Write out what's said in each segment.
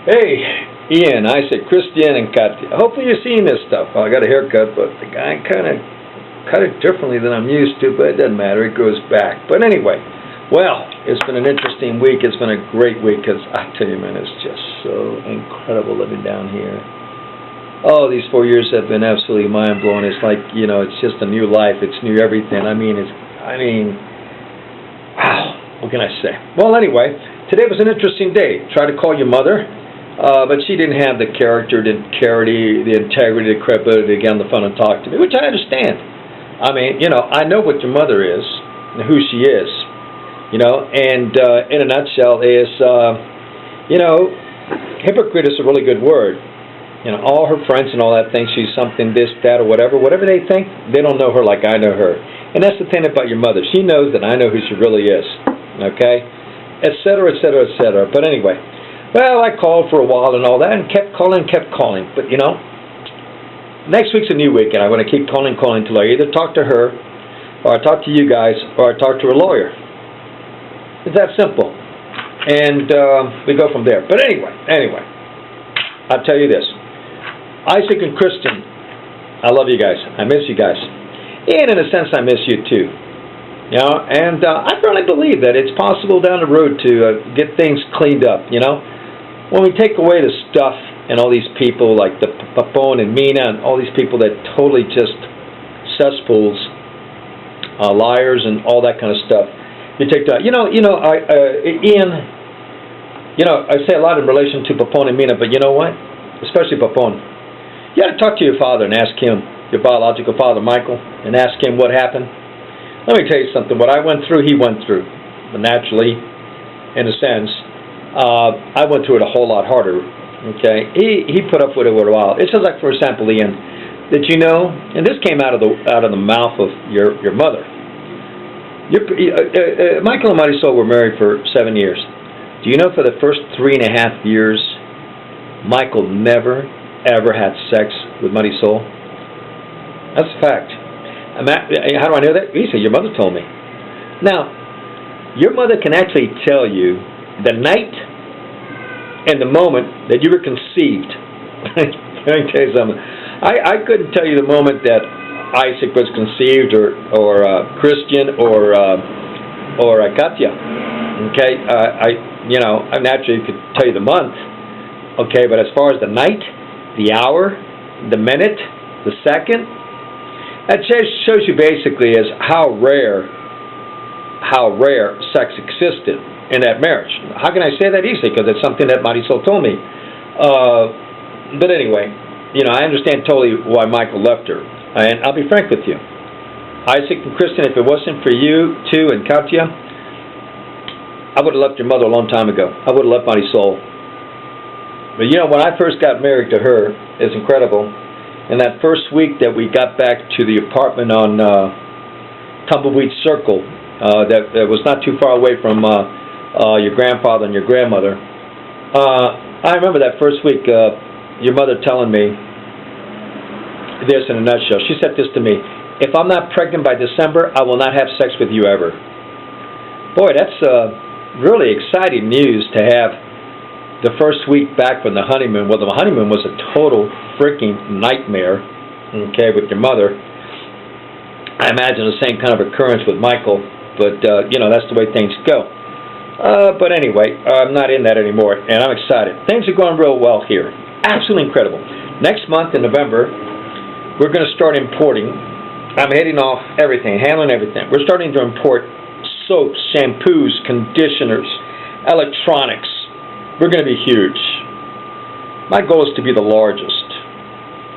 Hey, Ian, Isaac, Kristtian, and Katya. Hopefully you're seeing this stuff. I got a haircut, but the guy kind of cut it differently than I'm used to, but it doesn't matter. It goes back. But anyway, well, it's been an interesting week. It's been a great week because I tell you, man, it's just so incredible living down here. Oh, these 4 years have been absolutely mind-blowing. It's like, it's just a new life. It's new everything. Wow, what can I say? Well, anyway, today was an interesting day. Tried to call your mother. But she didn't have the character, the clarity, the integrity, the credibility to get on the phone and talk to me, which I understand. I know what your mother is and who she is, and in a nutshell is, hypocrite is a really good word. All her friends and all that think she's something, this, that, or whatever they think, they don't know her like I know her. And that's the thing about your mother. She knows that I know who she really is, okay, et cetera, et cetera, et cetera. But anyway. Well, I called for a while and all that, and kept calling. But, next week's a new week, and I'm going to keep calling until I either talk to her, or I talk to you guys, or I talk to a lawyer. It's that simple. And we go from there. But anyway, I'll tell you this. Isaac and Kristtian, I love you guys. I miss you guys. And in a sense, I miss you too. And I firmly believe that it's possible down the road to get things cleaned up, When we take away the stuff and all these people like the Papone and Mina and all these people that totally just cesspools, liars and all that kind of stuff, you take that. Ian, I say a lot in relation to Papone and Mina, but you know what? Especially Papone. You got to talk to your father and ask him, your biological father, Michael, and ask him what happened. Let me tell you something. What I went through, he went through. But naturally, in a sense, I went through it a whole lot harder. Okay, he put up with it for a while. It's just like, for example, Ian, did you know? And this came out of the mouth of your mother. Michael and Marisol were married for 7 years. Do you know for the first 3.5 years, Michael never ever had sex with Marisol? That's a fact. How do I know that? Easy. Your mother told me. Now, your mother can actually tell you the night and the moment that you were conceived. Let me tell you something. I couldn't tell you the moment that Isaac was conceived, or Kristtian, or Katya. Okay, I naturally could tell you the month. Okay, but as far as the night, the hour, the minute, the second, that shows you basically is how rare sex existed in that marriage. How can I say that easily? Because it's something that Marisol told me. But anyway, I understand totally why Michael left her. And I'll be frank with you. Isaac and Kristtian, if it wasn't for you two and Katya, I would have left your mother a long time ago. I would have left Marisol. But when I first got married to her, it's incredible. In that first week that we got back to the apartment on Tumbleweed Circle, that was not too far away from your grandfather and your grandmother. I remember that first week, your mother telling me this in a nutshell. She said this to me: "If I'm not pregnant by December, I will not have sex with you ever." Boy, that's really exciting news to have the first week back from the honeymoon. Well, the honeymoon was a total freaking nightmare, okay, with your mother. I imagine the same kind of occurrence with Michael, but, that's the way things go. But anyway, I'm not in that anymore, and I'm excited. Things are going real well here. Absolutely incredible. Next month in November, we're going to start importing. I'm heading off everything, handling everything. We're starting to import soaps, shampoos, conditioners, electronics. We're going to be huge. My goal is to be the largest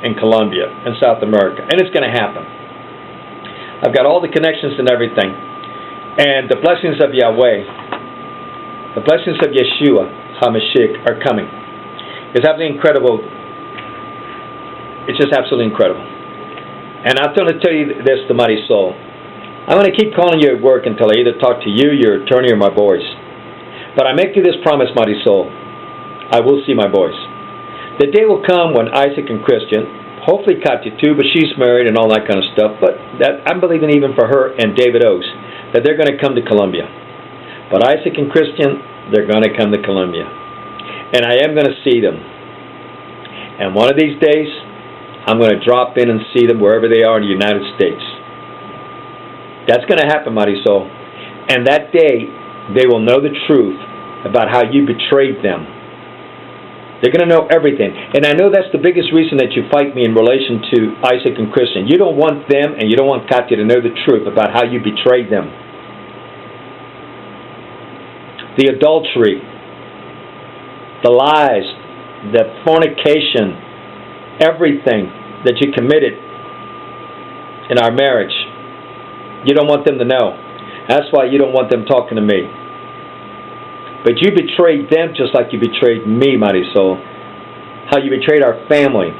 in Colombia, in South America, and it's going to happen. I've got all the connections and everything. And the blessings of Yahweh, the blessings of Yeshua HaMashiach are coming. It's absolutely incredible. It's just absolutely incredible. And I'm going to tell you this to Marisol. I'm going to keep calling you at work until I either talk to you, your attorney, or my boys. But I make you this promise, Marisol. I will see my boys. The day will come when Isaac and Kristtian, hopefully Katya too, but she's married and all that kind of stuff, but that I'm believing even for her and David Oaks, that they're going to come to Colombia. But Isaac and Kristtian, they're going to come to Colombia. and I am going to see them. And one of these days, I'm going to drop in and see them wherever they are in the United States. That's going to happen, Marisol. And that day, they will know the truth about how you betrayed them. They're going to know everything. And I know that's the biggest reason that you fight me in relation to Isaak and Kristtian. You don't want them and you don't want Katya to know the truth about how you betrayed them. The adultery, the lies, the fornication, everything that you committed in our marriage. You don't want them to know. That's why you don't want them talking to me. But you betrayed them just like you betrayed me, Marisol. How you betrayed our family.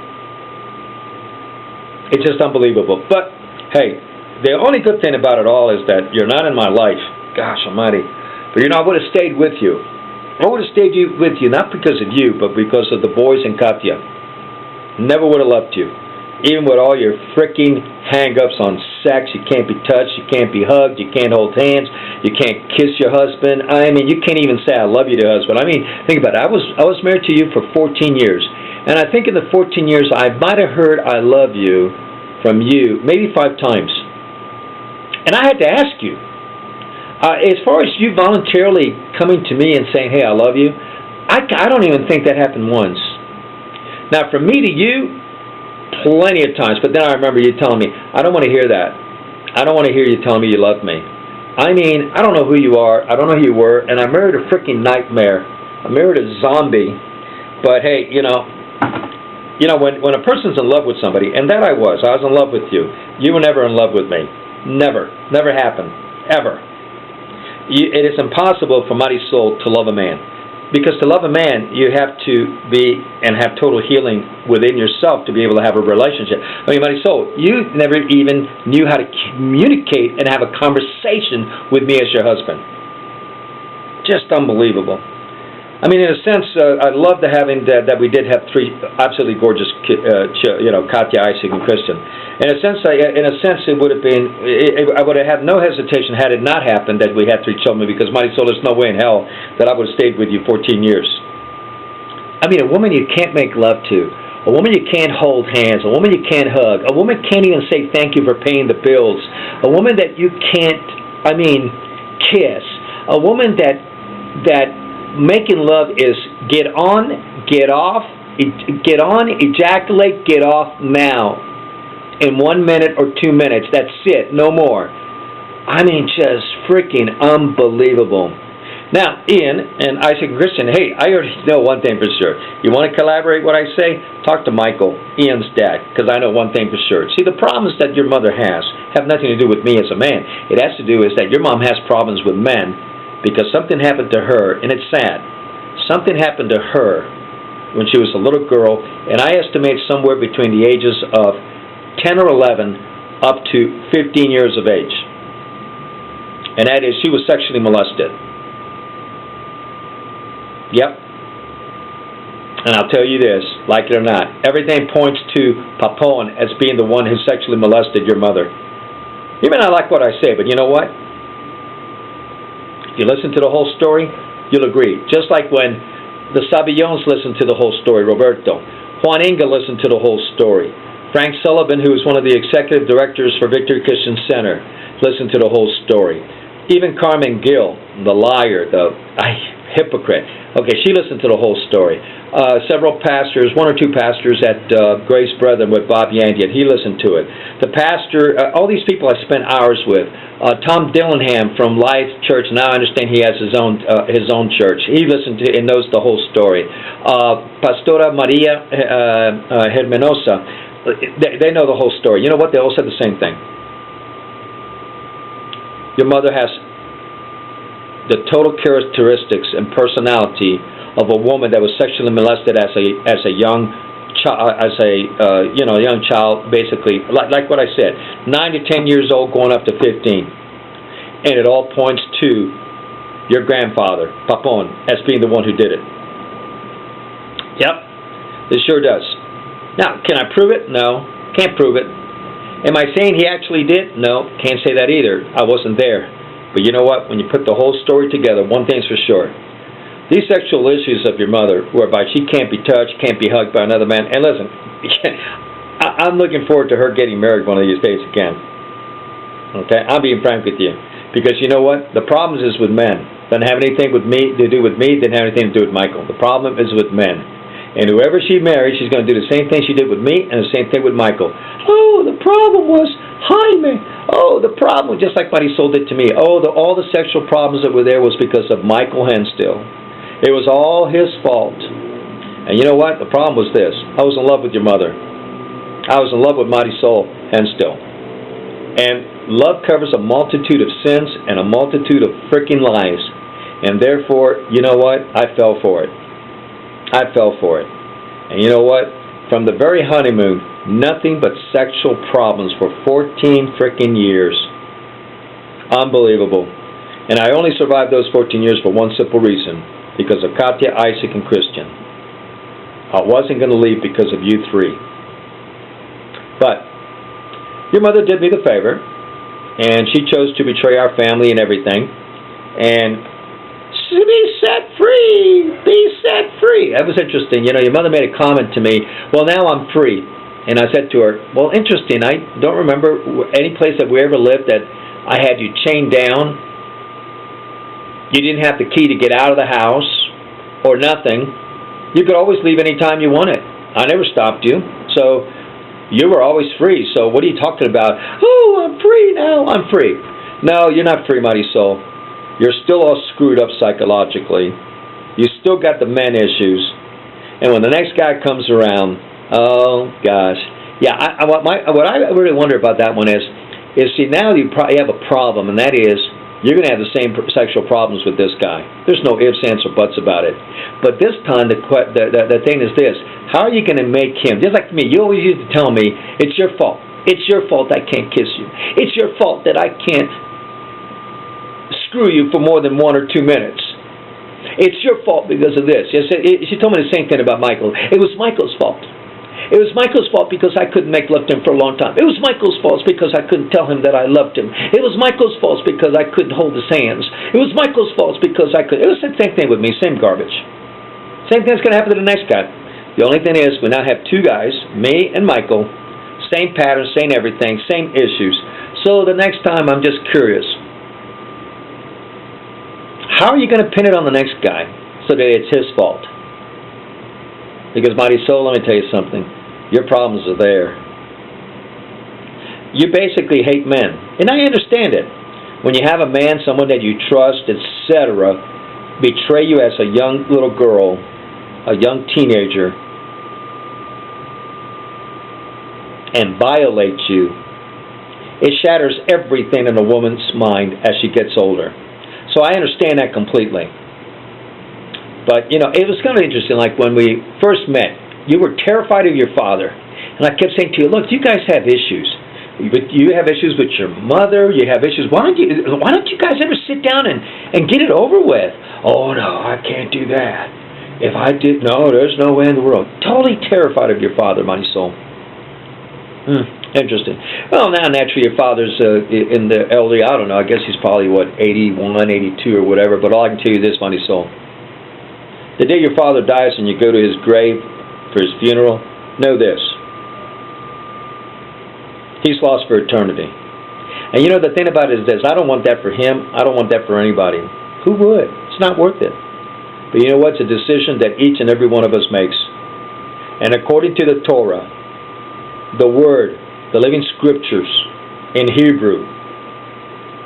It's just unbelievable. But, hey, the only good thing about it all is that you're not in my life. Gosh almighty. But I would have stayed with you. I would have stayed with you, not because of you, but because of the boys and Katya. Never would have left you. Even with all your freaking hang-ups on sex, you can't be touched, you can't be hugged, you can't hold hands, you can't kiss your husband. I mean, you can't even say I love you to your husband. I mean, think about it. I was married to you for 14 years. And I think in the 14 years, I might have heard I love you from you maybe 5 times. And I had to ask you. As far as you voluntarily coming to me and saying, hey, I love you, I don't even think that happened once. Now, from me to you, plenty of times, but then I remember you telling me, I don't want to hear that. I don't want to hear you telling me you love me. I mean, I don't know who you are, I don't know who you were, and I married a freaking nightmare. I married a zombie. But hey, when a person's in love with somebody, and that I was in love with you. You were never in love with me. Never. Never happened. Ever. It is impossible for Marisol to love a man. Because to love a man, you have to be and have total healing within yourself to be able to have a relationship. I mean, Marisol, you never even knew how to communicate and have a conversation with me as your husband. Just unbelievable. I mean, in a sense, I love having that we did have 3 absolutely gorgeous, Katya, Isaak, and Kristtian. In a sense, it would have been. I would have had no hesitation had it not happened that we had 3 children, because Marisol, there's no way in hell that I would have stayed with you 14 years. I mean, a woman you can't make love to, a woman you can't hold hands, a woman you can't hug, a woman can't even say thank you for paying the bills, a woman that you can't, kiss, a woman that making love is get on, get off, get on, ejaculate, get off now. In 1 minute or 2 minutes. That's it. No more. I mean, just freaking unbelievable. Now, Ian and Isaak and Kristtian, hey, I already know one thing for sure. You want to collaborate what I say? Talk to Michael, Ian's dad, because I know one thing for sure. See, the problems that your mother has have nothing to do with me as a man. It has to do is that your mom has problems with men because something happened to her, and it's sad. Something happened to her when she was a little girl, and I estimate somewhere between the ages of 10 or 11 up to 15 years of age. And that is, she was sexually molested. Yep. And I'll tell you this, like it or not, everything points to Papon as being the one who sexually molested your mother. You may not like what I say, but you know what? If you listen to the whole story, you'll agree. Just like when the Sabillons listened to the whole story, Roberto. Juan Inga listened to the whole story. Frank Sullivan, who is one of the executive directors for Victory Christian Center, listened to the whole story. Even Carmen Gill, the liar, the hypocrite. Okay, she listened to the whole story. Several pastors, 1 or 2 pastors at Grace Brethren with Bob Yandian, he listened to it. The pastor, all these people I spent hours with. Tom Dillingham from Life Church, now I understand he has his own church. He listened to and knows the whole story. Pastora Maria Hermenosa, they know the whole story. You know what? They all said the same thing. Your mother has the total characteristics and personality of a woman that was sexually molested as a young young child, basically, like what I said, 9 to 10 years old, going up to 15, and it all points to your grandfather, Papon, as being the one who did it. Yep, it sure does. Now, can I prove it? No, can't prove it. Am I saying he actually did? No, can't say that either. I wasn't there. But you know what? When you put the whole story together, one thing's for sure. these sexual issues of your mother, whereby she can't be touched, can't be hugged by another man, and listen, I'm looking forward to her getting married one of these days again. Okay, I'm being frank with you. Because you know what? The problem is with men. Doesn't have anything with me to do with me, didn't have anything to do with Michael. The problem is with men. And whoever she marries, she's going to do the same thing she did with me and the same thing with Michael. Oh, the problem was Jaime. Oh, the problem, just like Marisol did to me. Oh, all the sexual problems that were there was because of Michael Henstill. It was all his fault. And you know what? The problem was this. I was in love with your mother. I was in love with Marisol Henstill. And love covers a multitude of sins and a multitude of freaking lies. And therefore, you know what? I fell for it. I fell for it. And you know what? From the very honeymoon, nothing but sexual problems for 14 freaking years. Unbelievable. And I only survived those 14 years for one simple reason. Because of Katya, Isaac, and Kristtian. I wasn't going to leave because of you three. But your mother did me the favor, and she chose to betray our family and everything, and be set free, be set free. That was interesting. You know, your mother made a comment to me, well, now I'm free. And I said to her, well, interesting, I don't remember any place that we ever lived that I had you chained down. You didn't have the key to get out of the house, or nothing. You could always leave any time you wanted. I never stopped you. So you were always free, so what are you talking about? Oh, I'm free now, I'm free. No, you're not free, Marisol. You're still all screwed up psychologically. You still got the men issues. And when the next guy comes around, oh, gosh. Yeah, what I really wonder about that one is see, now you probably have a problem, and that is, you're going to have the same sexual problems with this guy. There's no ifs, ands, or buts about it. But this time, the thing is this. How are you going to make him, just like me, you always used to tell me, it's your fault. It's your fault I can't kiss you. It's your fault that I can't screw you for more than 1 or 2 minutes. It's your fault because of this. She told me the same thing about Michael. It was Michael's fault. It was Michael's fault because I couldn't make love to him for a long time. It was Michael's fault because I couldn't tell him that I loved him. It was Michael's fault because I couldn't hold his hands. It was Michael's fault because I could. It was the same thing with me, same garbage. Same thing's going to happen to the next guy. The only thing is, we now have 2 guys, me and Michael, same pattern, same everything, same issues. So the next time, I'm just curious. How are you going to pin it on the next guy so that it's his fault? Because, mighty soul, let me tell you something. Your problems are there. You basically hate men. And I understand it. When you have a man, someone that you trust, etc., betray you as a young little girl, a young teenager, and violate you, it shatters everything in a woman's mind as she gets older. So I understand that completely. But, you know, it was kind of interesting, like when we first met, you were terrified of your father. And I kept saying to you, look, you guys have issues. You have issues with your mother, you have issues. Why don't you guys ever sit down and get it over with? Oh, no, I can't do that. If I did, no, there's no way in the world. Totally terrified of your father, my soul. Interesting. Well, now, naturally, your father's in the elderly, I don't know, I guess he's probably, 81, 82 or whatever, but all I can tell you this, my soul. The day your father dies and you go to his grave for his funeral, know this. He's lost for eternity. And you know, the thing about it is this. I don't want that for him. I don't want that for anybody. Who would? It's not worth it. But you know what? It's a decision that each and every one of us makes. And according to the Torah, the Word, the living Scriptures in Hebrew,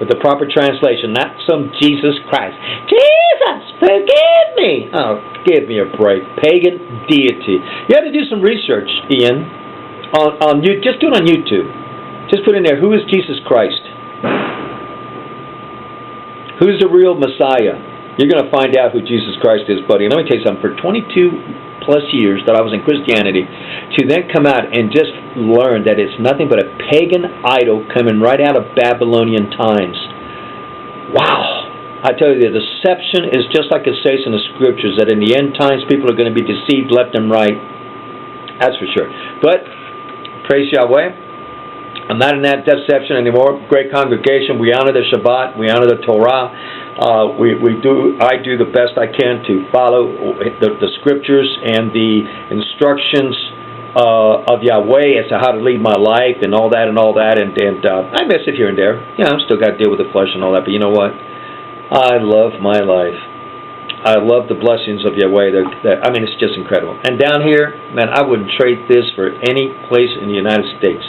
with the proper translation, not some Jesus Christ. Jesus, forgive me. Oh, give me a break. Pagan deity. You have to do some research, Ian. Just do it on YouTube. Just put in there, who is Jesus Christ? Who's the real Messiah? You're going to find out who Jesus Christ is, buddy. And let me tell you something. For 22 plus years that I was in Christianity, to then come out and just learn that it's nothing but a pagan idol coming right out of Babylonian times. Wow. I tell you, the deception is just like it says in the Scriptures, that in the end times people are going to be deceived left and right. That's for sure. But, praise Yahweh. I'm not in that deception anymore. Great congregation. We honor the Shabbat. We honor the Torah. I do the best I can to follow the scriptures and the instructions of Yahweh as to how to lead my life and all that. And I miss it here and there. Yeah, I'm still got to deal with the flesh and all that. But you know what? I love my life. I love the blessings of Yahweh. I mean, it's just incredible. And down here, man, I wouldn't trade this for any place in the United States.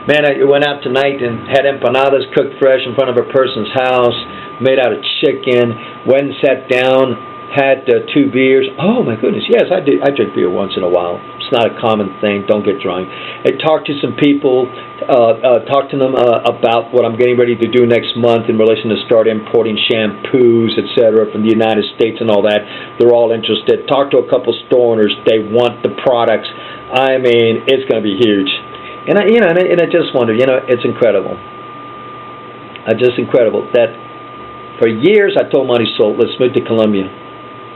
Man, I went out tonight and had empanadas cooked fresh in front of a person's house, made out of chicken, went and sat down, had 2 beers. Oh, my goodness, yes, I do. I drink beer once in a while. It's not a common thing. Don't get drunk. I talked to some people, talked to them about what I'm getting ready to do next month in relation to start importing shampoos, etc., from the United States and all that. They're all interested. Talked to a couple store owners. They want the products. I mean, it's going to be huge. And I just wonder, it's incredible. Just incredible that for years I told Monty Soul, let's move to Colombia.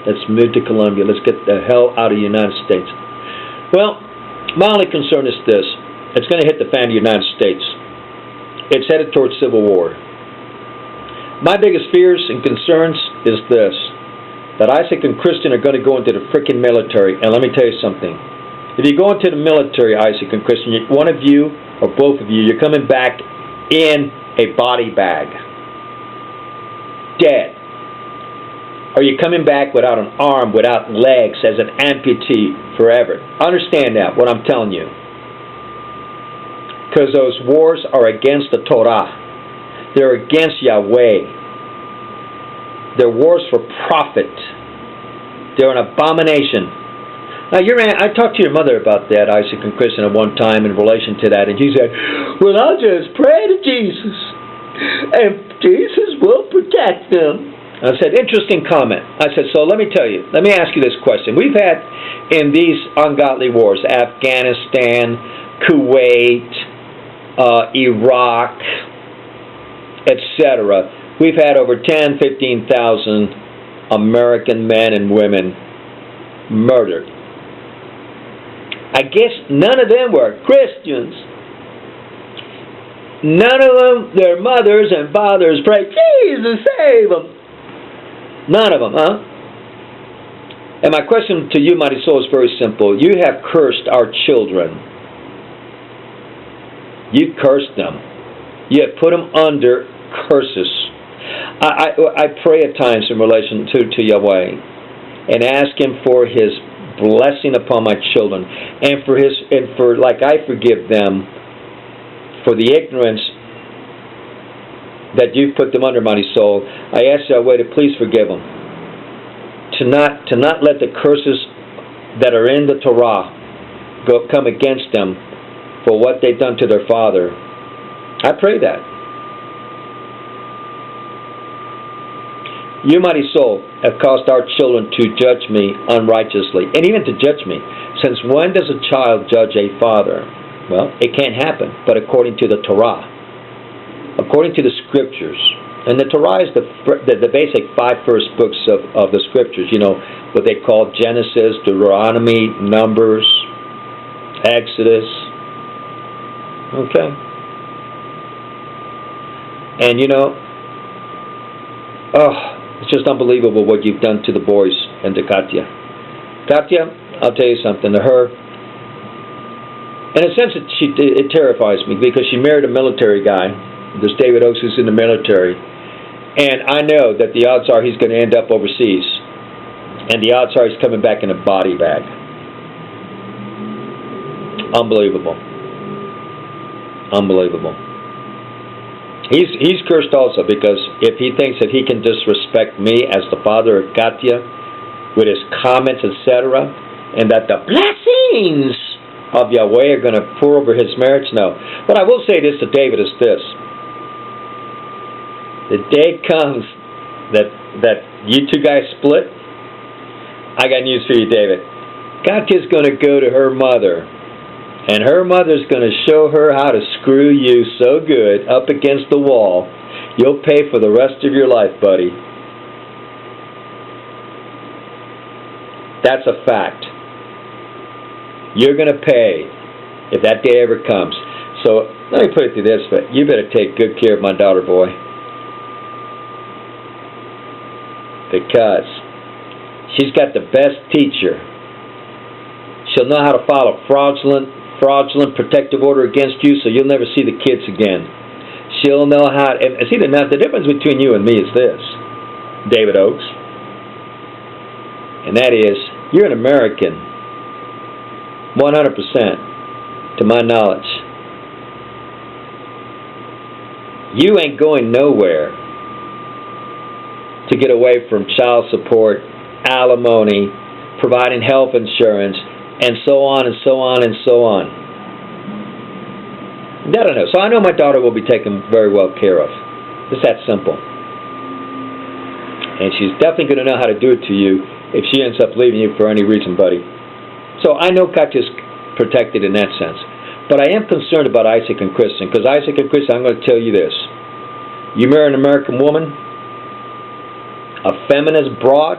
Let's move to Colombia. Let's get the hell out of the United States. Well, my only concern is this. It's going to hit the fan of the United States. It's headed towards civil war. My biggest fears and concerns is this, that Isaak and Kristtian are going to go into the freaking military. And let me tell you something. If you go into the military, Isaak and Kristtian, one of you or both of you, you're coming back in a body bag. Dead. Or you're coming back without an arm, without legs, as an amputee forever. Understand that, what I'm telling you. Because those wars are against the Torah. They're against Yahweh. They're wars for profit. They're an abomination. Now, I talked to your mother about that, Isaak and Kristtian, at one time in relation to that, and she said, well, I'll just pray to Jesus, and Jesus will protect them. I said, interesting comment. I said, so let me ask you this question. We've had, in these ungodly wars, Afghanistan, Kuwait, Iraq, etc., we've had over 10,000, 15,000 American men and women murdered. I guess none of them were Christians. None of them, their mothers and fathers prayed, Jesus, save them. None of them, huh? And my question to you, mighty soul, is very simple. You have cursed our children. You cursed them. You have put them under curses. I pray at times in relation to Yahweh and ask Him for His blessing upon my children, and for like I forgive them for the ignorance that you've put them under, mighty soul. I ask Yahweh to please forgive them, to not let the curses that are in the Torah come against them for what they've done to their father. I pray that. You, mighty soul, have caused our children to judge me unrighteously, and even to judge me. Since when does a child judge a father? Well, it can't happen, but according to the Torah, according to the Scriptures. And the Torah is the basic 5 first books of the Scriptures. You know, what they call Genesis, Deuteronomy, Numbers, Exodus. Okay? And it's just unbelievable what you've done to the boys and to Katya. Katya, I'll tell you something, to her, in a sense it terrifies me, because she married a military guy, this David Oaks, who's in the military, and I know that the odds are he's going to end up overseas, and the odds are he's coming back in a body bag. Unbelievable. Unbelievable. He's cursed also, because if he thinks that he can disrespect me as the father of Katya with his comments, etc., and that the blessings of Yahweh are going to pour over his marriage, no. But I will say this to David is this. The day comes that you two guys split, I got news for you, David. Katya's going to go to her mother, and her mother's going to show her how to screw you so good up against the wall, you'll pay for the rest of your life, buddy. That's a fact. You're going to pay if that day ever comes. So Let me put it through this, but you better take good care of my daughter, boy. Because she's got the best teacher. She'll know how to file a fraudulent protective order against you, so you'll never see the kids again. She'll know how, and see, now the difference between you and me is this, David Oakes, and that is, you're an American, 100%, to my knowledge. You ain't going nowhere to get away from child support, alimony, providing health insurance, and so on and so on and so on. I don't know. So I know my daughter will be taken very well care of. It's that simple. And she's definitely going to know how to do it to you if she ends up leaving you for any reason, buddy. So I know Katya's protected in that sense. But I am concerned about Isaak and Kristtian, because Isaak and Kristtian, I'm going to tell you this. You marry an American woman, a feminist broad,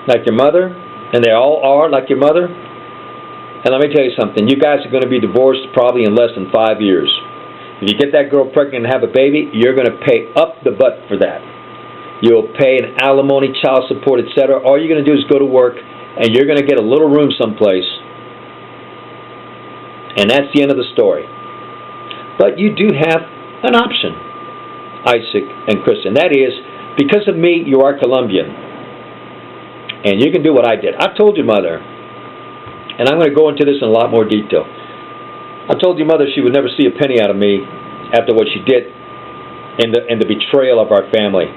like your mother, and they all are like your mother, and let me tell you something, you guys are going to be divorced probably in less than 5 years. If you get that girl pregnant and have a baby, you're going to pay up the butt for that. You'll pay an alimony, child support, etc. All you're going to do is go to work, and you're going to get a little room someplace, and that's the end of the story. But you do have an option, Isaak and Kristtian. That is, because of me, you are Colombian. And you can do what I did. I told your mother, and I'm going to go into this in a lot more detail. I told your mother she would never see a penny out of me after what she did in the betrayal of our family.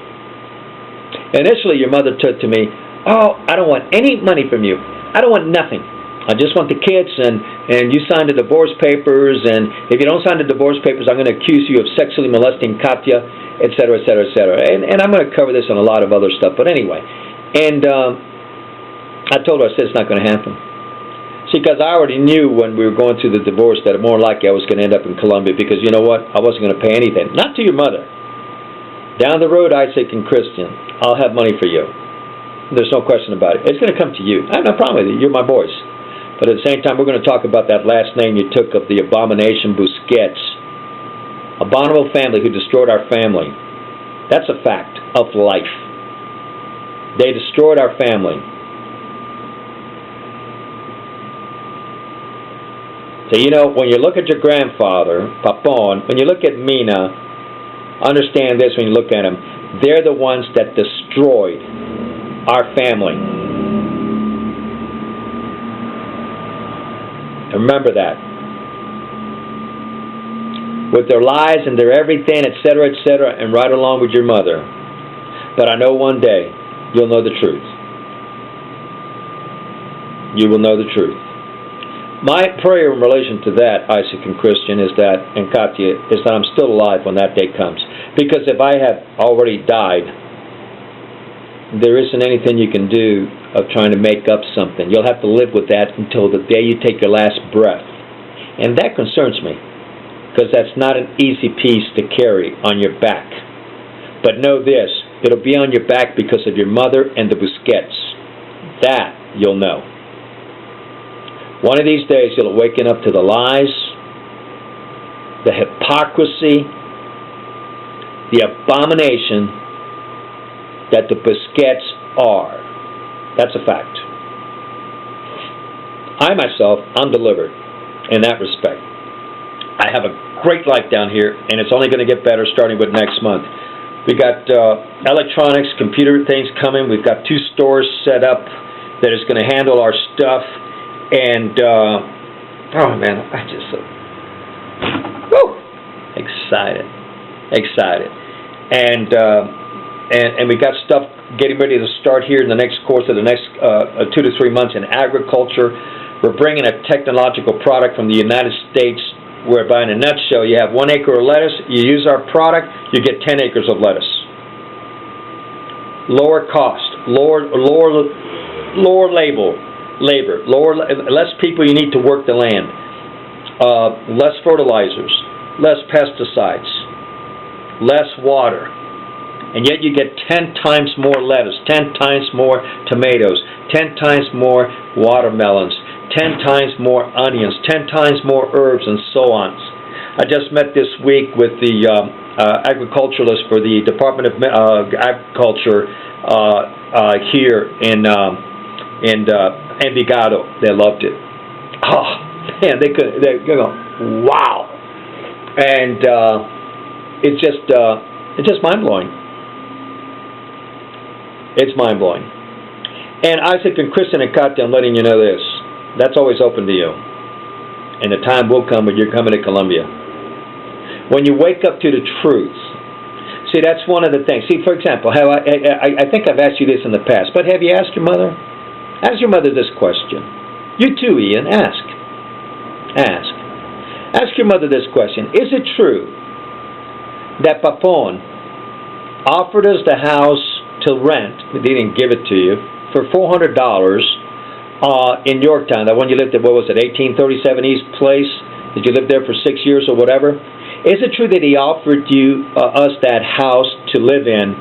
Initially, your mother said to me, "Oh, I don't want any money from you. I don't want nothing. I just want the kids, and you signed the divorce papers, and if you don't sign the divorce papers, I'm going to accuse you of sexually molesting Katya, etc., etc., etc." And I'm going to cover this and a lot of other stuff. But anyway, and I told her, I said, it's not going to happen. See, because I already knew when we were going through the divorce that more likely I was going to end up in Colombia, because you know what? I wasn't going to pay anything. Not to your mother. Down the road, Isaak and Kristtian, I'll have money for you. There's no question about it. It's going to come to you. I have no problem with it. You're my boys. But at the same time, we're going to talk about that last name you took of the abomination Busquets. Abominable family who destroyed our family. That's a fact of life. They destroyed our family. So, you know, when you look at your grandfather, Papon, when you look at Mina, understand this when you look at them. They're the ones that destroyed our family. Remember that. With their lies and their everything, etc., etc., and right along with your mother. But I know one day you'll know the truth. You will know the truth. My prayer in relation to that, Isaak and Kristtian, is that, and Katya, is that I'm still alive when that day comes. Because if I have already died, there isn't anything you can do of trying to make up something. You'll have to live with that until the day you take your last breath. And that concerns me, because that's not an easy piece to carry on your back. But know this, it'll be on your back because of your mother and the Busquets. That you'll know. One of these days you'll awaken up to the lies, the hypocrisy, the abomination that the Busquets are. That's a fact. I myself, I'm delivered in that respect. I have a great life down here, and it's only going to get better starting with next month. We got electronics, computer things coming. We've got 2 stores set up that is going to handle our stuff. And, oh man, I just, woo, excited. And we got stuff getting ready to start here in the next course of the next 2 to 3 months in agriculture. We're bringing a technological product from the United States, whereby in a nutshell, you have 1 acre of lettuce, you use our product, you get 10 acres of lettuce. Lower cost, lower labor, less people you need to work the land, less fertilizers, less pesticides, less water, and yet you get 10 times more lettuce, 10 times more tomatoes, 10 times more watermelons, 10 times more onions, 10 times more herbs, and so on. I just met this week with the agriculturalist for the Department of Agriculture here in Envigado. They loved it. Oh man, they go, wow, and it's just mind blowing. It's mind blowing. And Isaak and Kristtian and Katya, I'm letting you know this. That's always open to you. And the time will come when you're coming to Colombia. When you wake up to the truth. See, that's one of the things. See, for example, I think I've asked you this in the past, but have you asked your mother? Ask your mother this question. You too, Ian, ask. Ask. Ask your mother this question. Is it true that Papon offered us the house to rent, they didn't give it to you, for $400 in Yorktown, that one you lived at, what was it, 1837 East Place? Did you live there for 6 years or whatever? Is it true that he offered you us that house to live in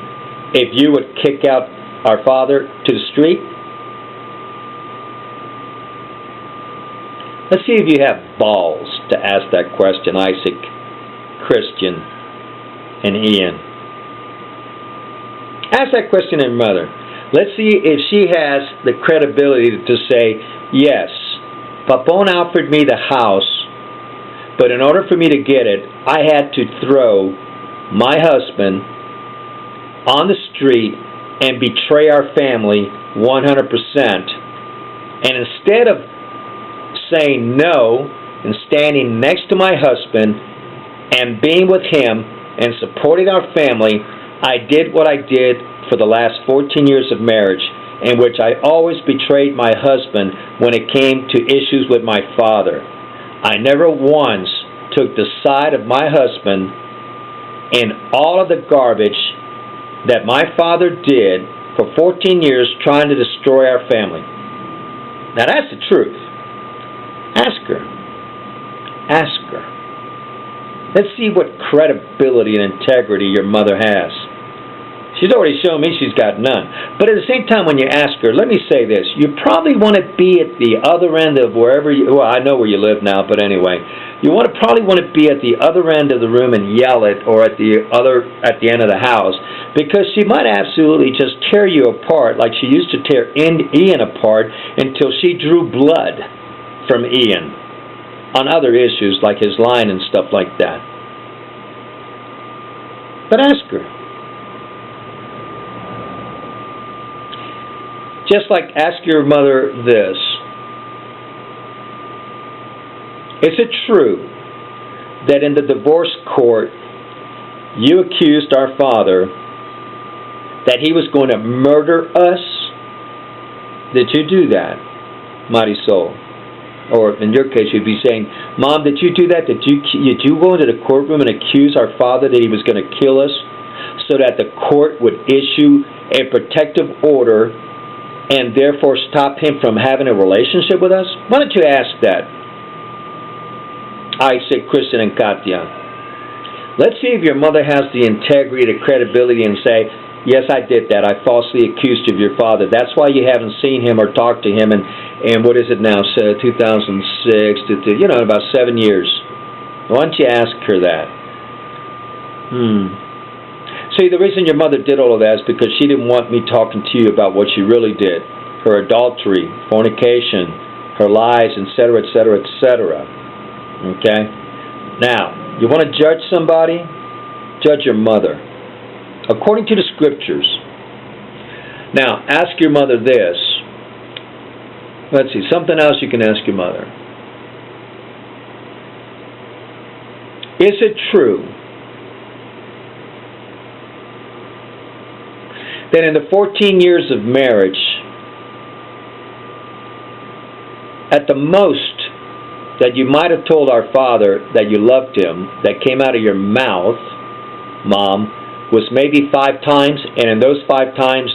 if you would kick out our father to the street? Let's see if you have balls to ask that question, Isaak, Kristtian, and Ian. Ask that question to your mother. Let's see if she has the credibility to say, yes, Papon offered me the house, but in order for me to get it, I had to throw my husband on the street and betray our family 100%. And instead of saying no and standing next to my husband and being with him and supporting our family, I did what I did for the last 14 years of marriage, in which I always betrayed my husband when it came to issues with my father. I never once took the side of my husband in all of the garbage that my father did for 14 years trying to destroy our family. Now that's the truth. Ask her. Ask her. Let's see what credibility and integrity your mother has. She's already shown me she's got none. But at the same time, when you ask her, let me say this. You probably want to be at the other end of wherever you... Well, I know where you live now, but anyway. You probably want to be at the other end of the room and yell it, or at the end of the house, because she might absolutely just tear you apart like she used to tear Ian apart until she drew blood from Ian on other issues like his line and stuff like that. But ask her. Just like ask your mother this. Is it true that in the divorce court you accused our father that he was going to murder us? Did you do that, Marisol? Or in your case, you'd be saying, Mom, did you do that? Did you go into the courtroom and accuse our father that he was going to kill us so that the court would issue a protective order and therefore stop him from having a relationship with us? Why don't you ask that? Isaak, Kristtian, and Katya. Let's see if your mother has the integrity, the credibility, and say, yes, I did that. I falsely accused you of your father. That's why you haven't seen him or talked to him in what is it now, 2006, about 7 years. Why don't you ask her that? See, the reason your mother did all of that is because she didn't want me talking to you about what she really did. Her adultery, fornication, her lies, etc., etc., etc. Okay? Now, you want to judge somebody? Judge your mother. According to the scriptures. Now, ask your mother this. Let's see, something else you can ask your mother. Is it true that in the 14 years of marriage, at the most that you might have told our father that you loved him, that came out of your mouth, Mom, was maybe 5 times, and in those 5 times,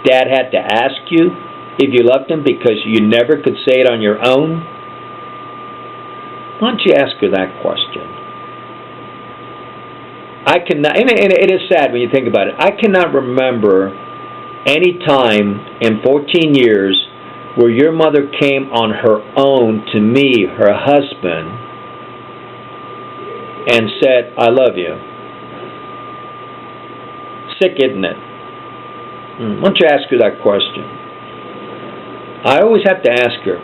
Dad had to ask you if you loved him because you never could say it on your own? Why don't you ask her that question? I cannot, and it is sad when you think about it, I cannot remember any time in 14 years where your mother came on her own to me, her husband, and said, I love you. Sick, isn't it? Why don't you ask her that question? I always have to ask her.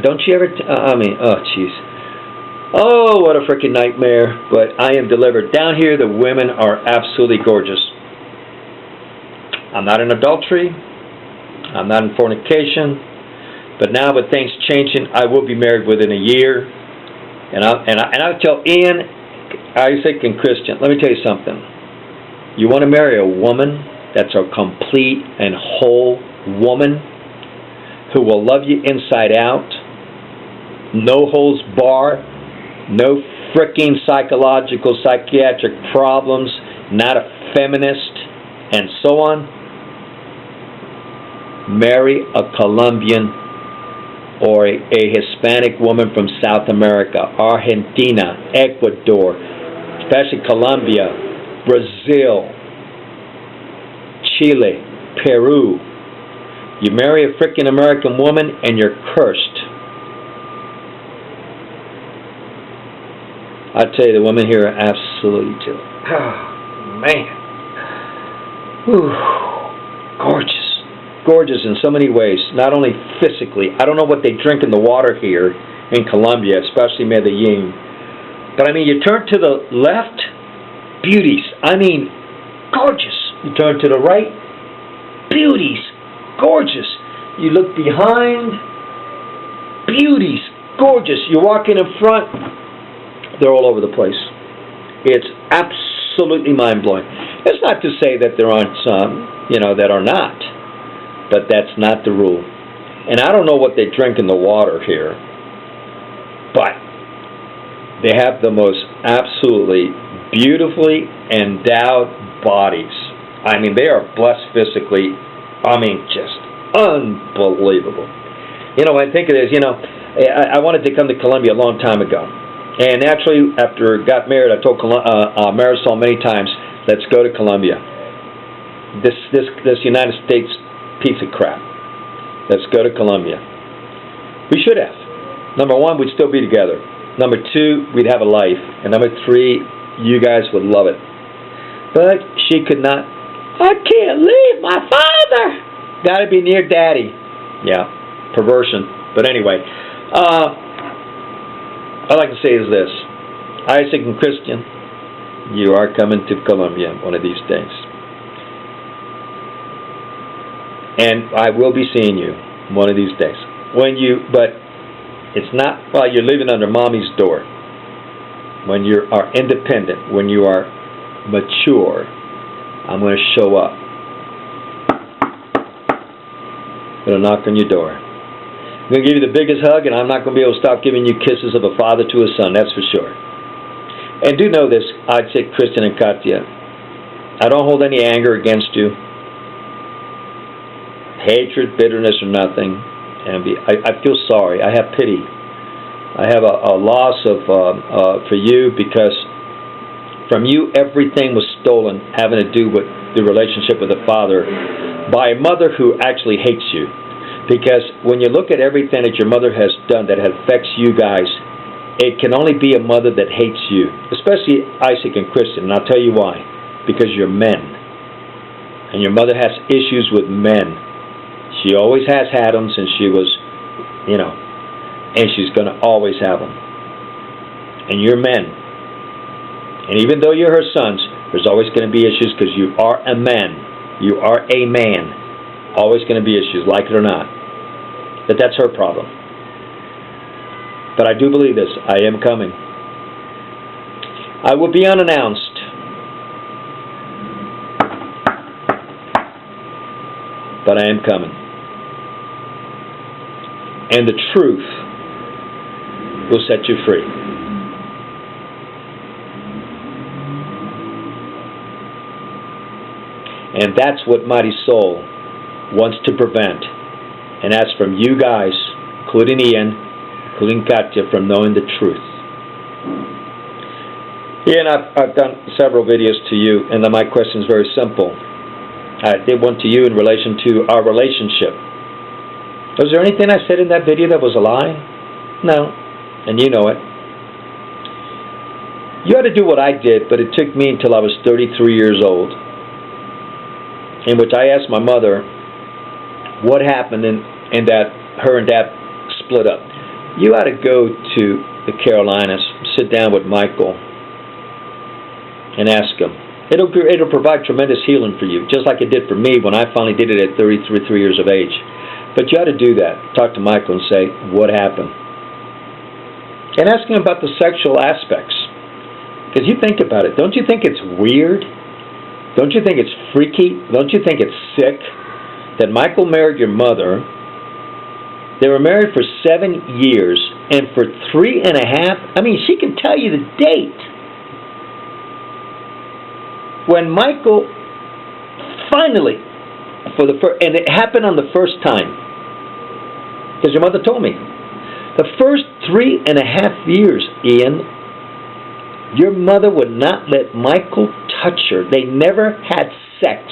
Don't you ever... oh, jeez. Oh, what a freaking nightmare. But I am delivered. Down here, the women are absolutely gorgeous. I'm not in adultery. I'm not in fornication. But now with things changing, I will be married within a year. And I'll tell Ian, Isaac, and Kristtian, let me tell you something. You want to marry a woman that's a complete and whole woman who will love you inside out, no holds bar, no freaking psychological, psychiatric problems, not a feminist, and so on. Marry a Colombian or a Hispanic woman from South America, Argentina, Ecuador, especially Colombia, Brazil, Chile, Peru. You marry a freaking American woman and you're cursed. I tell you, the women here are absolutely too. Oh, man. Whew. Gorgeous. Gorgeous in so many ways, not only physically. I don't know what they drink in the water here in Colombia, especially Medellin. But I mean, you turn to the left, beauties. I mean, gorgeous. You turn to the right, beauties. Gorgeous. You look behind, beauties. Gorgeous. You walk in front, they're all over the place. It's absolutely mind-blowing. It's not to say that there aren't some, that are not. But that's not the rule. And I don't know what they drink in the water here, but they have the most absolutely beautifully endowed bodies. I mean, they are blessed physically. I mean, just unbelievable. When I think of this, I wanted to come to Colombia a long time ago. And actually, after I got married, I told Marisol many times, let's go to Colombia. This United States piece of crap. Let's go to Colombia. We should have. Number one, we'd still be together. Number two, we'd have a life. And number three, you guys would love it. But she could not. I can't leave my father. Got to be near daddy. Yeah, perversion. But anyway, all I can say is this. Isaac and Kristtian, you are coming to Colombia one of these days. And I will be seeing you one of these days. But it's not while you're living under mommy's door. When you are independent, when you are mature, I'm going to show up. I'm going to knock on your door. I'm going to give you the biggest hug, and I'm not going to be able to stop giving you kisses of a father to a son, that's for sure. And do know this, I'd say Kristtian and Katya, I don't hold any anger against you. Hatred, bitterness, or nothing. And I feel sorry. I have pity. I have a loss for you because from you everything was stolen having to do with the relationship with the father by a mother who actually hates you. Because when you look at everything that your mother has done that affects you guys, it can only be a mother that hates you, especially Isaac and Kristtian. And I'll tell you why. Because you're men. And your mother has issues with men. She always has had them since she was, and she's going to always have them. And you're men. And even though you're her sons, there's always going to be issues because you are a man. You are a man. Always going to be issues, like it or not. But that's her problem. But I do believe this. I am coming. I will be unannounced. But I am coming. And the truth will set you free. And that's what Mighty Soul wants to prevent. And that's from you guys, including Ian, including Katya, from knowing the truth. Ian, I've done several videos to you, and then my question is very simple. I did one to you in relation to our relationship. Was there anything I said in that video that was a lie? No. And you know it. You had to do what I did, but it took me until I was 33 years old, in which I asked my mother what happened and that her and Dad split up. You ought to go to the Carolinas, sit down with Michael, and ask him. It'll provide tremendous healing for you, just like it did for me when I finally did it at 33 years of age. But you ought to do that. Talk to Michael and say, what happened? And ask him about the sexual aspects. Because you think about it. Don't you think it's weird? Don't you think it's freaky? Don't you think it's sick that Michael married your mother? They were married for 7 years, and for 3.5, I mean, she can tell you the date. When Michael finally, and it happened on the first time, because your mother told me, the first 3.5 years, Ian, your mother would not let Michael touch her. They never had sex.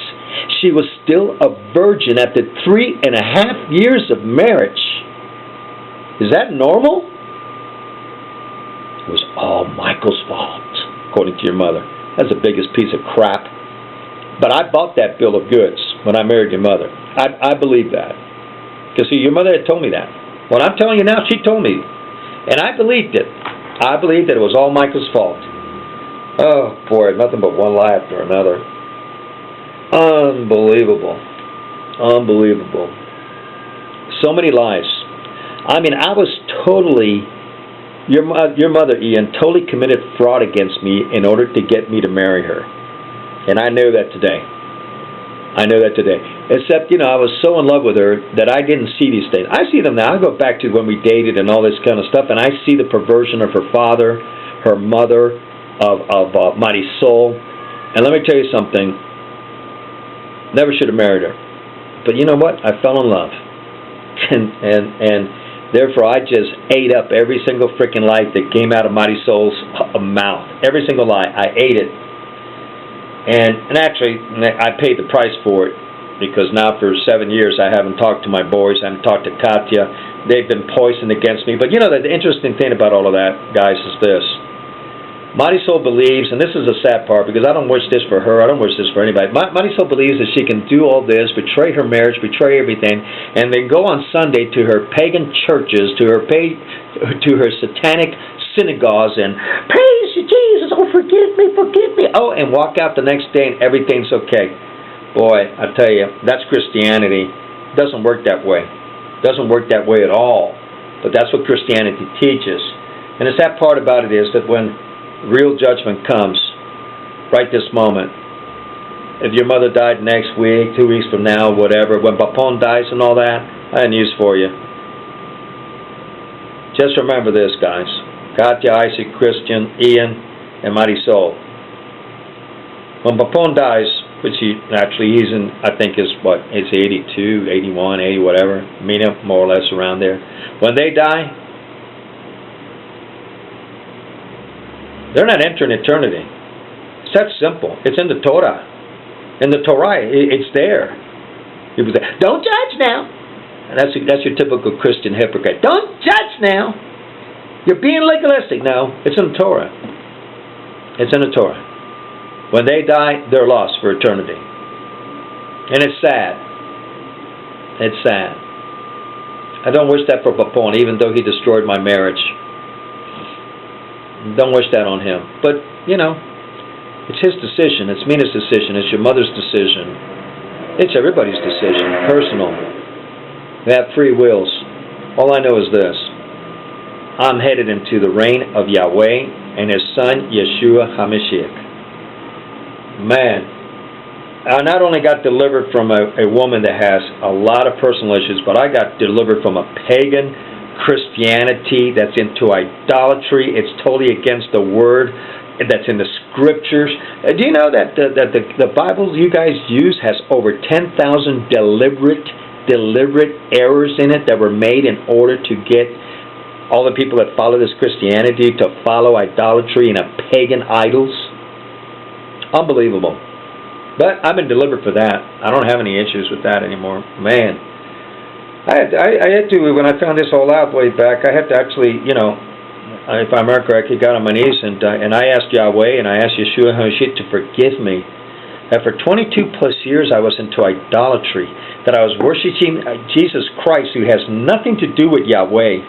She was still a virgin after 3.5 years of marriage. Is that normal? It was all Michael's fault, according to your mother. That's the biggest piece of crap. But I bought that bill of goods when I married your mother. I believe that. Because, see, your mother had told me that. What I'm telling you now, she told me. And I believed it. I believed that it was all Michael's fault. Oh, boy, nothing but one lie after another. Unbelievable. Unbelievable. So many lies. I mean, I was totally... Your mother, Ian, totally committed fraud against me in order to get me to marry her. And I know that today. I know that today. Except, I was so in love with her that I didn't see these things. I see them now. I go back to when we dated and all this kind of stuff, and I see the perversion of her father, her mother, of Marisol. And let me tell you something. Never should have married her. But you know what? I fell in love. And therefore, I just ate up every single freaking lie that came out of Marisol's mouth. Every single lie. I ate it. And actually, I paid the price for it, because now for 7 years I haven't talked to my boys. I haven't talked to Katya. They've been poisoned against me. But the interesting thing about all of that, guys, is this. Marisol believes, and this is a sad part, because I don't wish this for her, I don't wish this for anybody. Marisol believes that she can do all this, betray her marriage, betray everything, and then go on Sunday to her pagan churches, to her satanic synagogues, and praise you, Jesus, oh, forgive me, oh, and walk out the next day and everything's okay. Boy, I tell you, that's Christianity. It doesn't work that way. It doesn't work that way at all. But that's what Christianity teaches. And the sad part about it is that when real judgment comes, right this moment, if your mother died next week, 2 weeks from now, whatever, when Papon dies and all that, I have news for you. Just remember this, guys. Katya, Isaak, Kristtian, Ian, and Marisol. When Papon dies, which he's in, I think it's 82, 81, 80, whatever, more or less around there. When they die, they're not entering eternity. It's that simple. It's in the Torah. In the Torah, it's there. People say, don't judge now. And that's your typical Christian hypocrite. Don't judge now. You're being legalistic. No, it's in the Torah. It's in the Torah. When they die, they're lost for eternity. And it's sad. It's sad. I don't wish that for Papon, even though he destroyed my marriage. Don't wish that on him. But, it's his decision. It's Mina's decision. It's your mother's decision. It's everybody's decision. Personal. We have free wills. All I know is this. I'm headed into the reign of Yahweh and His Son, Yeshua HaMashiach. Man, I not only got delivered from a woman that has a lot of personal issues, but I got delivered from a pagan Christianity that's into idolatry. It's totally against the word that's in the scriptures. Do you know that the Bible you guys use has over 10,000 deliberate errors in it that were made in order to get all the people that follow this Christianity to follow idolatry and pagan idols? Unbelievable. But I've been delivered for that. I don't have any issues with that anymore. Man. I had to, when I found this all out way back, I had to actually, if I remember correctly, got on my knees and I asked Yahweh and I asked Yeshua HaMashiach to forgive me. That for 22 plus years I was into idolatry, that I was worshiping Jesus Christ, who has nothing to do with Yahweh.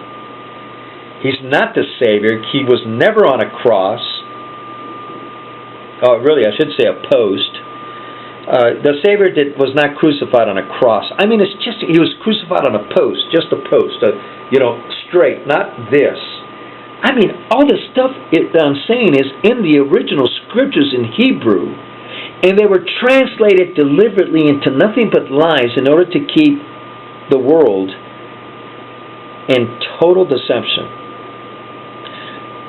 He's not the Savior. He was never on a cross. Oh, really, I should say a post. The Savior was not crucified on a cross. I mean, it's just, he was crucified on a post, just a post, straight, not this. I mean, all the stuff that I'm saying is in the original scriptures in Hebrew, and they were translated deliberately into nothing but lies in order to keep the world in total deception.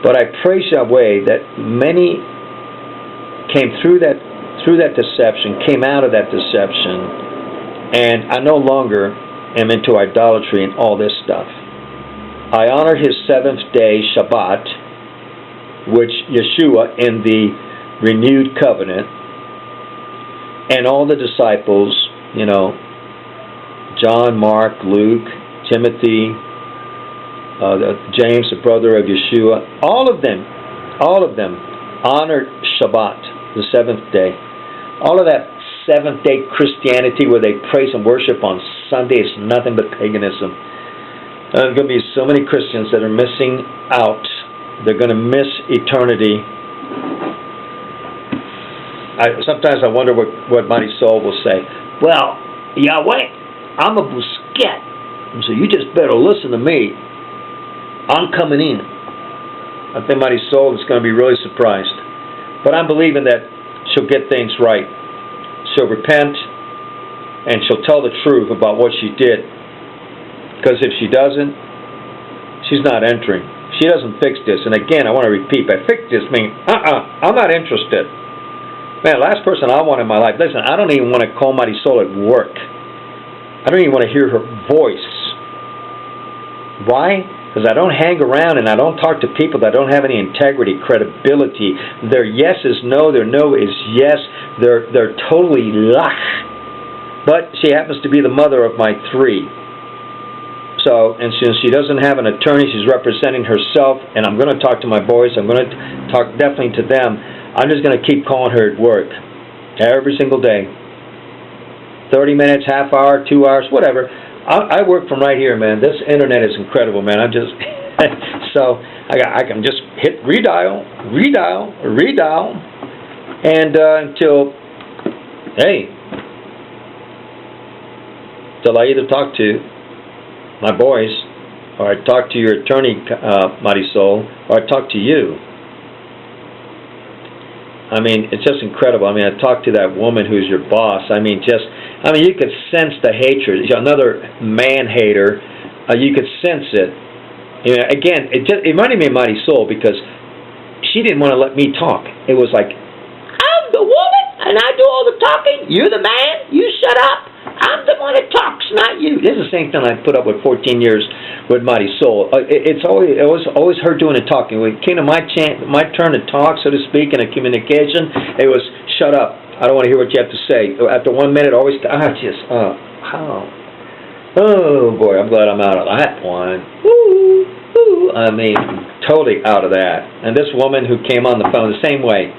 But I praise Yahweh that many came through that deception, came out of that deception, and I no longer am into idolatry and all this stuff. I honor his seventh day Shabbat, which Yeshua in the renewed covenant, and all the disciples, John, Mark, Luke, Timothy, James, the brother of Yeshua, all of them honored Shabbat, the seventh day. All of that seventh-day Christianity where they praise and worship on Sunday is nothing but paganism. There's going to be so many Christians that are missing out. They're going to miss eternity. Sometimes I wonder what Mighty Soul will say. Well, Yahweh, I'm a Busquet, so you just better listen to me. I'm coming in. I think Mighty Soul is going to be really surprised. But I'm believing that she'll get things right. She'll repent, and she'll tell the truth about what she did. Because if she doesn't, she's not entering. She doesn't fix this. And again, I want to repeat, by fix this means, I'm not interested. Man, last person I want in my life, listen, I don't even want to call Mighty Soul at work. I don't even want to hear her voice. Why? Because I don't hang around and I don't talk to people that don't have any integrity, credibility. Their yes is no, their no is yes. They're totally lach. But she happens to be the mother of my three. So, and since she doesn't have an attorney, she's representing herself, and I'm going to talk to my boys. I'm going to talk definitely to them. I'm just going to keep calling her at work every single day. 30 minutes, half hour, 2 hours, whatever. I work from right here, man. This internet is incredible, man. I'm just so I can just hit redial, and until I either talk to my boys, or I talk to your attorney, Mighty Soul, or I talk to you. I mean, it's just incredible. I mean, I talked to that woman who's your boss. I mean, you could sense the hatred. Another man-hater. You could sense it. Again, it reminded me of Mighty Soul because she didn't want to let me talk. It was like, I'm the woman, and I do all the talking. You're the man. You shut up. I'm the one that talks, not you. This is the same thing I put up with 14 years with Mighty Soul. It was always her doing the talking. When it came to my turn to talk, so to speak, in a communication, it was, shut up. I don't want to hear what you have to say. After 1 minute, always, oh boy, I'm glad I'm out of that one. I mean, totally out of that. And this woman who came on the phone the same way.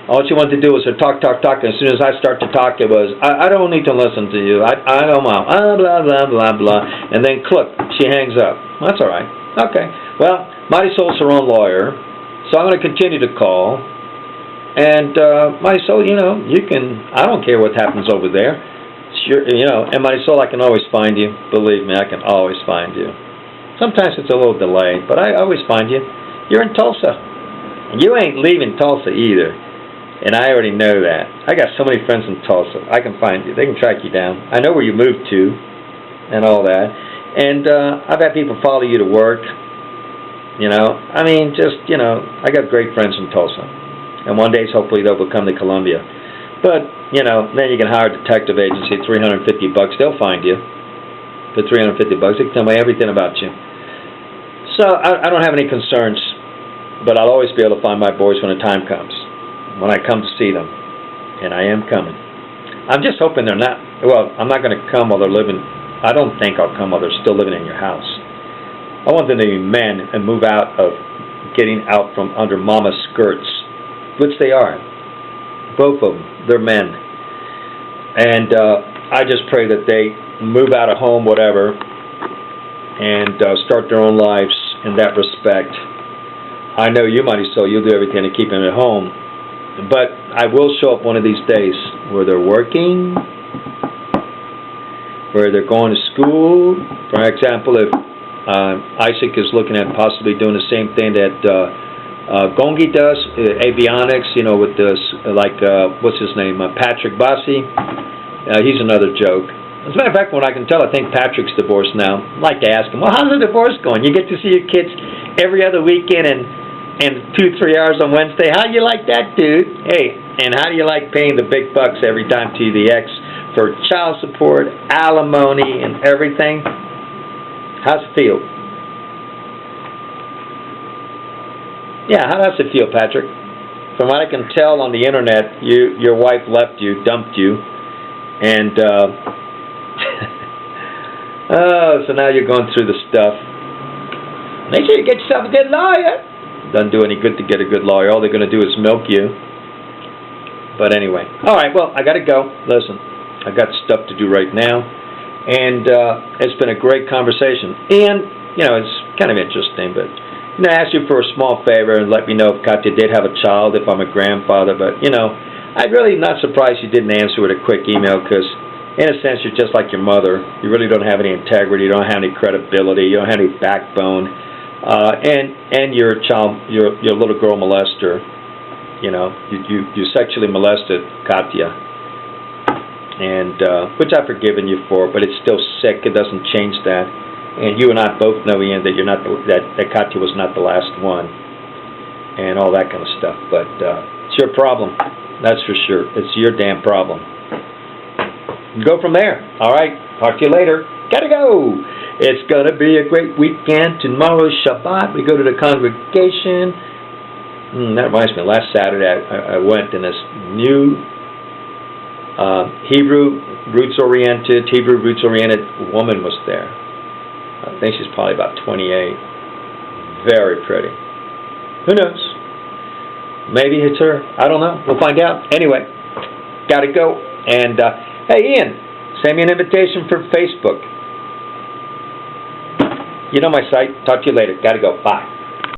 All she wanted to do was to talk. And as soon as I start to talk, it was, I don't need to listen to you. I don't know. Blah, blah, blah, blah. And then click, she hangs up. That's all right. Okay. Well, Mighty Soul's her own lawyer, so I'm going to continue to call. And Mighty Soul, you can, I don't care what happens over there. Sure, and Mighty Soul, I can always find you. Believe me, I can always find you. Sometimes it's a little delayed, but I always find you. You're in Tulsa. You ain't leaving Tulsa either. And I already know that. I got so many friends in Tulsa. I can find you. They can track you down. I know where you moved to and all that. And I've had people follow you to work. I mean, I got great friends in Tulsa. And one day, hopefully, they'll come to Columbia. But, then you can hire a detective agency, $350. They'll find you for $350. They can tell me everything about you. So I don't have any concerns. But I'll always be able to find my boys when the time comes. When I come to see them, and I am coming. I'm just hoping they're not, well, I'm not going to come while they're living I don't think I'll come while they're still living in your house. I want them to be men and move out of getting out from under mama's skirts, which they are. Both of them. They're men. And I just pray that they move out of home, whatever, and start their own lives in that respect. I know you, Mighty Soul, you'll do everything to keep them at home. But I will show up one of these days where they're working, where they're going to school. For example, if Isaac is looking at possibly doing the same thing that Gongi does, avionics, with this, what's his name, Patrick Bassi. He's another joke. As a matter of fact, when I can tell, I think Patrick's divorced now. I'd like to ask him, well, how's the divorce going? You get to see your kids every other weekend and 2-3 hours on Wednesday. How do you like that, dude? Hey, and how do you like paying the big bucks every time to the ex for child support, alimony, and everything? How's it feel? Yeah, how does it feel, Patrick? From what I can tell on the internet, your wife left you, dumped you, and oh, so now you're going through the stuff. Make sure you get yourself a good lawyer. Doesn't do any good to get a good lawyer. All they're going to do is milk you. But anyway. All right, well, I got to go. Listen, I got stuff to do right now. And it's been a great conversation. And, it's kind of interesting, but I asked you for a small favor and let me know if Katya did have a child, if I'm a grandfather. But, I'm really not surprised you didn't answer with a quick email because, in a sense, you're just like your mother. You really don't have any integrity. You don't have any credibility. You don't have any backbone. And you're a child, you're a little girl molester. You sexually molested Katya, and which I've forgiven you for, but it's still sick. It doesn't change that. And you and I both know, Ian, that you're not that Katya was not the last one, and all that kind of stuff. But it's your problem, that's for sure. It's your damn problem. Go from there. All right. Talk to you later. Gotta go. It's going to be a great weekend. Tomorrow's Shabbat. We go to the congregation. That reminds me, last Saturday I went, and this new Hebrew roots-oriented woman was there. I think she's probably about 28. Very pretty. Who knows? Maybe it's her. I don't know. We'll find out. Anyway, got to go. And, hey, Ian, send me an invitation for Facebook. You know my site. Talk to you later. Got to go. Bye.